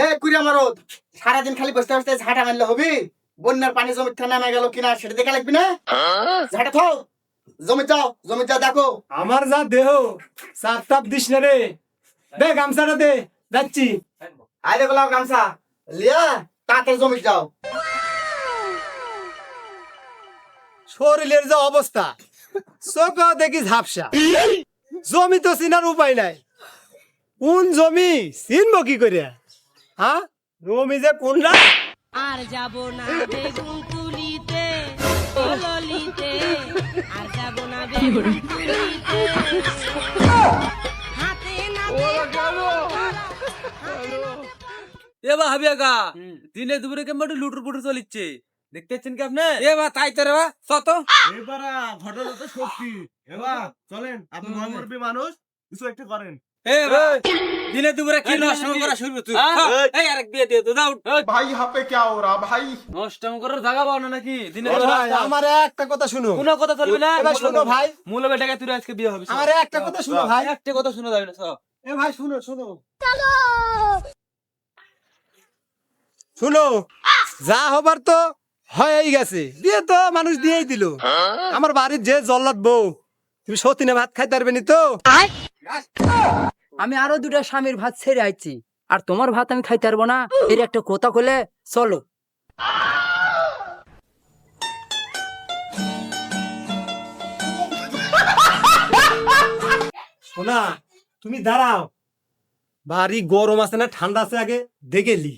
এ কুড়ি আমারও সারাদিন খালি বসতে বসতে ঝাঁটা মারলে হবি? বন্যার পানি জমিতে নামে গেল কিনা সেটা দেখা লাগবি না? ঝাঁটা থাও, জমি যাও দেখো। আমার যা দেহ চাপ টাপ দিস না রে, দে গামছাটা দে, যাচ্ছি। আইলে গেলাম গামছা লিয়া তাড়াতাড়ি জমি যাও। শরীরের যে অবস্থা, চোখ দেখি ঝাপসা, জমি তো চিনার উপায় নাই। কোন জমি চিনব কি করে? হ্যাঁ, জমি যে কোনটা? আর যাব না বেগুন তুলিতে ললিতে, আর যাব না বেগুন তুলিতে হাতে নাতে এবার হাবিয়া গা দিনে দুপুরে কেমন লুটুর পুটুর চলিচ্ছে দেখতে পাচ্ছেন কি আপনি? এবার তাই তো রে বা কত এবারা ঘটনা তো সত্যি। এবার চলেন, আপনি মহামুরবি মানুষ, কিছু একটা করেন। দিনে দুপুরে কি নষ্ট করা শুরু তুই? এই আরেক বিয়ে দিয়ে তো দাও। ভাই यहाँ पे क्या हो रहा भाई? নষ্ট করার জায়গা পাও না নাকি? দিনে এ ভাই, আমার একটা কথা শুনো। কোনো কথা চলবে না। এবার শোনো ভাই, মূল বেটাকে তুই আজকে বিয়ে হবে। আমার একটা কথা শুনো ভাই। একটা কথা শুনে যাবে না সব। এ ভাই শুনো শুনো শুনো, যা হবার তো হয়েই গেছে, বিয়ে তো মানুষ দিয়েই দিল। আমার বাড়ির যে জল্লাদ বউ, তুমি সতীনে ভাত খাইতে পারবে নি তো? আমি আরো দুটা স্বামীর ভাত ছেড়ে আইছি, আর তোমার ভাত আমি খাইতে পারবো না? এর একটা কথা কলে চলো। শোনা, তুমি দাঁড়াও, বাড়ি গরম আছে না ঠান্ডা আছে আগে দেখে লি।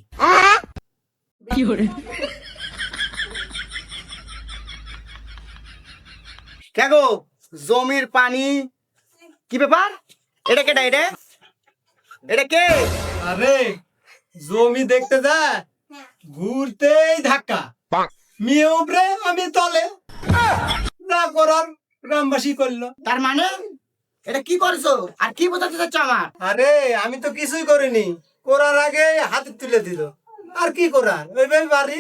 দেখো জমির পানি কি ব্যাপার? এটা কেটা? এটা কে? আরে জমি দেখতে যা ঘুরতেই ধাক্কা, মেয়ে উপরে আমি তলে, না করার গ্রামবাসী করলো। তার মানে এটা কি করছো আর কি বোঝাতে চাচ্ছ আমার? আরে আমি তো কিছুই করিনি, করার আগে হাতে তুলে দিল। আর কি করার, ওইভাবে বাড়ি।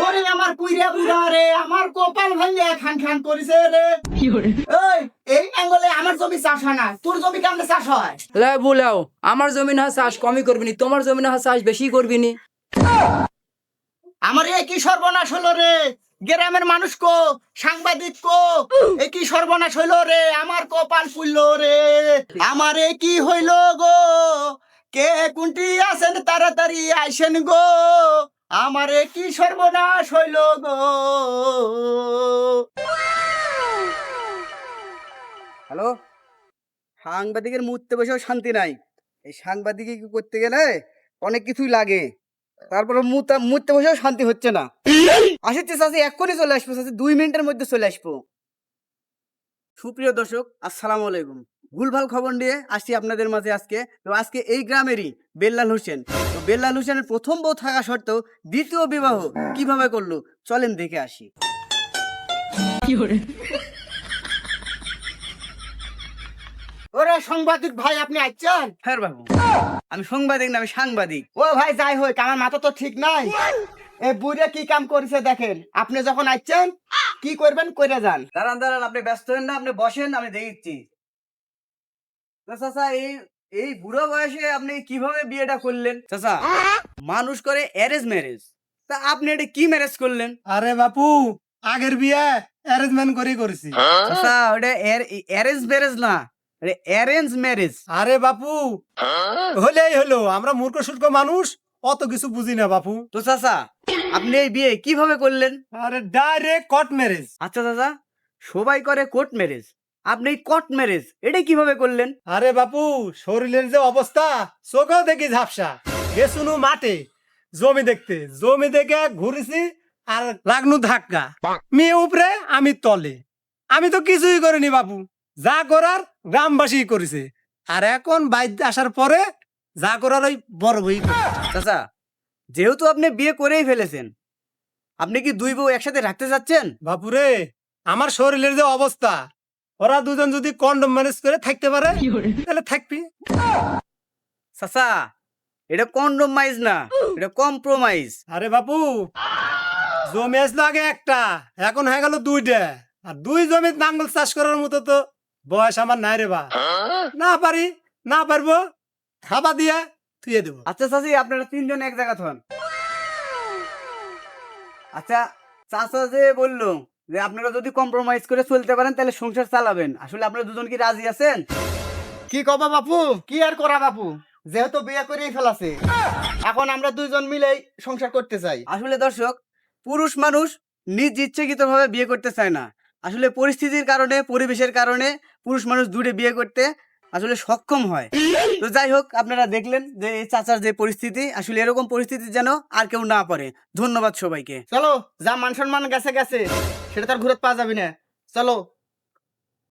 ওরে আমার কুইরা বুড়া রে, আমার কপাল ভাঙিয়া খান খান করিছে রে। এই অ্যাঙ্গলে আমার জমি চাষ হয় না, তোর জমি কেমনে চাষ হয়? লে বলাও, আমার জমি না চাষ কমই করবি নি, তোমার জমি না চাষ বেশি করবি নি। আমার এ কি সর্বনাশ হলো রে? গ্রামের মানুষ কো, সাংবাদিক কো, এ কি সর্বনাশ হইলো রে? আমার কপাল ফুললো রে, আমার এ কি হইলো গো? কে কুন্টি আছেন তাড়াতাড়ি আইসেন গো, আমার এ কি সর্বনাশ হইলো গো। হ্যালো, সাংবাদিকের মুহূর্তে বসেও শান্তি নাই। এই সাংবাদিক করতে গেলে অনেক কিছুই লাগে, তারপরে মুহূর্তে বসেও শান্তি হচ্ছে না। আসছে চাষি এক্ষুনি চলে আসবো, চাষি 2 মিনিটের মধ্যে চলে আসবো। সুপ্রিয় দর্শক, আসসালামু আলাইকুম। ভুলভাল খবর নিয়ে আসছি আপনাদের মাঝে আজকে। তো আজকে এই গ্রামেরই বেল্লাল হোসেন, তো বেল্লাল হোসেনের প্রথম বউ থাকা সত্ত্বেও দ্বিতীয় বিবাহ কিভাবে করলো চলেন দেখে আসি। ওরে সাংবাদিক ভাই, আপনি আসছেন? হ্যাঁ বাবু, আমি সাংবাদিক না, আমি সাংবাদিক। ও ভাই যাই হোক, আমার মাথা তো ঠিক নাই। এ বুড়ে কি কাম করেছে দেখেন। আপনি যখন আসছেন কি করবেন করে যান। দাঁড়ান দাঁড়ান, আপনি ব্যস্ত হন না, আপনি বসেন, আমি দেখছি। চাচা, এই বুড়ো বয়সে আপনি কিভাবে বিয়েটা করলেন? চাচা, মানুষ করে অ্যারেঞ্জ ম্যারেজ, তা আপনি এটা কি ম্যারেজ করলেন? আরে বাপু, আগের বিয়ে অ্যারেঞ্জমেন্ট করে করেছি। চাচা, ওটা অ্যারেঞ্জ ম্যারেজ না, অ্যারেঞ্জ ম্যারেজ। আরে বাপু, হলেই হলো, আমরা মূর্খ সূর্খ মানুষ, অত কিছু বুঝি না বাপু। তো চাচা, আপনি এই বিয়ে কিভাবে করলেন? আরে ডাইরেক্ট কট ম্যারেজ। আচ্ছা চাচা, সবাই করে কোর্ট ম্যারেজ, আপনি কোর্ট ম্যারেজ এটা কিভাবে করলেন? আরে বাপু, শরীরের যে অবস্থা, চোখেও দেখি ঝাপসা, গেছুনু মাঠে জমি দেখতে, জমি দেখে ঘুরেছি আর লাগনু ধাক্কা, মেয়ে উপরে আমি তলে। আমি তো কিছুই করিনি বাপু, যা করার গ্রামবাসী করেছে। আর এখন বাইরে আসার পরে যা করার ওই বড় বই। চাচা, যেহেতু আপনি বিয়ে করেই ফেলেছেন, আপনি কি 2 বউ একসাথে রাখতে চাচ্ছেন? বাপুরে, আমার শরীরের যে অবস্থা, ওরা দুজন যদি কন্ডম ম্যানেজ করে থাকতে পারে তাহলে থাকবি। চাচা, এটা কম্প্রোমাইজ না, এটা কম্প্রোমাইজ। আরে বাপু, জমি আসলো আগে একটা, এখন হয়ে গেল 2টা, আর 2 জমির নাঙ্গল চাষ করার মতো তো বয়স আমার নাই রে বা। না পারি, না পারবো, খাবা দিয়া থুয়ে দেবো। আচ্ছা চাচি, আপনারা তিনজন এক জায়গা হন। আচ্ছা, চাচা যে বললো যে আপনারা যদি কম্প্রোমাইজ করে চলতে পারেন তাহলে সংসার চালাবেন, আসলে আপনারা দুজন কি রাজি আছেন? কি কবা বাপু, কি আর করা বাপু, যেহেতু বিয়ে করেই ফেলাছে, এখন আমরা দুইজন মিলেই সংসার করতে চাই। আসলে দর্শক, পুরুষ মানুষ নিজ ইচ্ছাকৃতভাবে বিয়ে করতে চায় না, আসলে পরিস্থিতির কারণে, পরিবেশের কারণে পুরুষ মানুষ দূরে বিয়ে করতে আসলে সক্ষম হয়। তো যাই হোক, আপনারা দেখলেন যে এই চাচার যে পরিস্থিতি, আসলে এরকম পরিস্থিতি যেন আর কেউ না পারে। ধন্যবাদ সবাইকে। চলো, যা মান সম্মান গেছে গেছে, সেটা তার ঘুরত পাওয়া যাবে না। চলো।